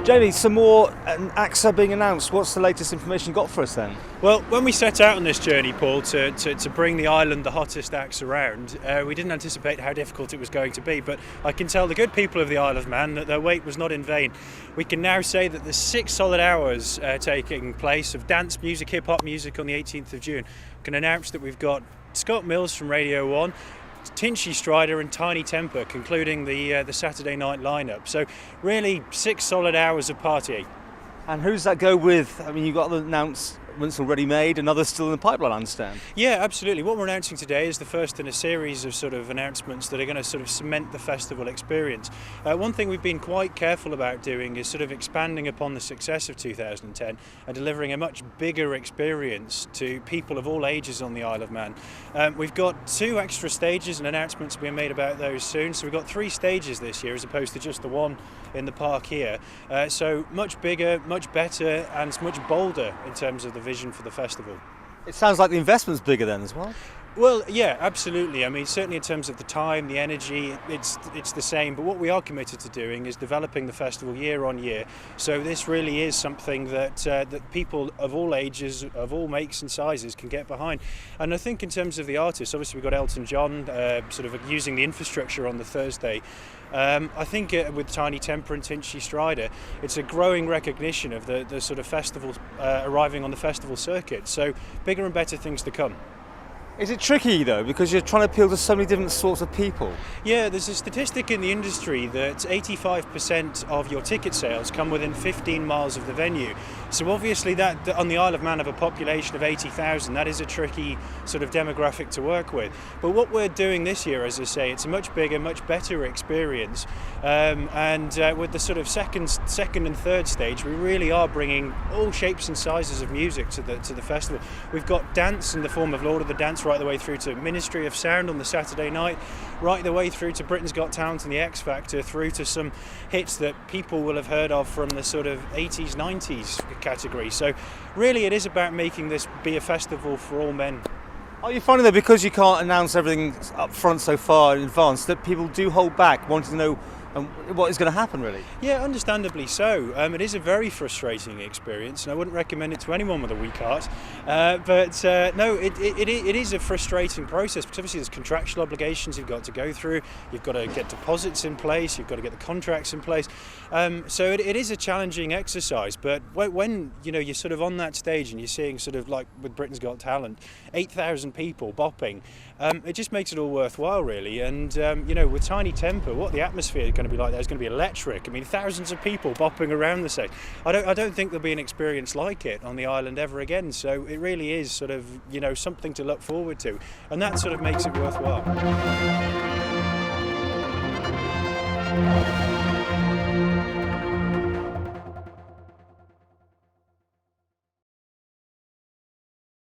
Jamie, some more acts are being announced. What's the latest information you got for us then? Well, when we set out on this journey, Paul, to bring the island the hottest acts around, we didn't anticipate how difficult it was going to be, but I can tell the good people of the Isle of Man that their wait was not in vain. We can now say that there's 6 solid hours taking place of dance music, hip-hop music on the 18th of June. I can announce that we've got Scott Mills from Radio 1, Tinchy Stryder and Tinie Tempah concluding the Saturday night lineup. So really 6 solid hours of partying. And who's that go with? I mean, you've got the announcements already made and others still in the pipeline, I understand. Yeah, absolutely. What we're announcing today is the first in a series of sort of announcements that are going to sort of cement the festival experience. One thing we've been quite careful about doing is sort of expanding upon the success of 2010 and delivering a much bigger experience to people of all ages on the Isle of Man. We've got 2 extra stages and announcements being made about those soon. So we've got 3 stages this year as opposed to just the one in the park here. So much bigger, much better and much bolder in terms of the vision for the festival. It sounds like the investment's bigger then as well. Well, yeah, absolutely. I mean, certainly in terms of the time, the energy, it's the same. But what we are committed to doing is developing the festival year on year. So this really is something that that people of all ages, of all makes and sizes can get behind. And I think in terms of the artists, obviously we've got Elton John sort of using the infrastructure on the Thursday. I think with Tinie Tempah and Tinchy Stryder, it's a growing recognition of the sort of festival arriving on the festival circuit. So bigger and better things to come. Is it tricky though, because you're trying to appeal to so many different sorts of people? Yeah, there's a statistic in the industry that 85% of your ticket sales come within 15 miles of the venue. So obviously that on the Isle of Man of a population of 80,000, that is a tricky sort of demographic to work with. But what we're doing this year, as I say, it's a much bigger, much better experience. And with the sort of second and third stage, we really are bringing all shapes and sizes of music to the festival. We've got dance in the form of Lord of the Dance right the way through to Ministry of Sound on the Saturday night, right the way through to Britain's Got Talent and the X Factor, through to some hits that people will have heard of from the sort of 80s, 90s category. So really it is about making this be a festival for all men. Are you finding though, because you can't announce everything up front so far in advance, that people do hold back, wanting to know what is going to happen really? Yeah, understandably so. It is a very frustrating experience and I wouldn't recommend it to anyone with a weak heart. No, it is a frustrating process because obviously there's contractual obligations you've got to go through, you've got to get deposits in place, you've got to get the contracts in place. So it is a challenging exercise, but when you're sort of on that stage and you're seeing sort of like with Britain's Got Talent, 8,000 people bopping, it just makes it all worthwhile really. And with Tinie Tempah, what the atmosphere is going to be like there is going to be electric. I mean, thousands of people bopping around the stage. I don't think there'll be an experience like it on the island ever again. So it really is sort of something to look forward to, and that sort of makes it worthwhile.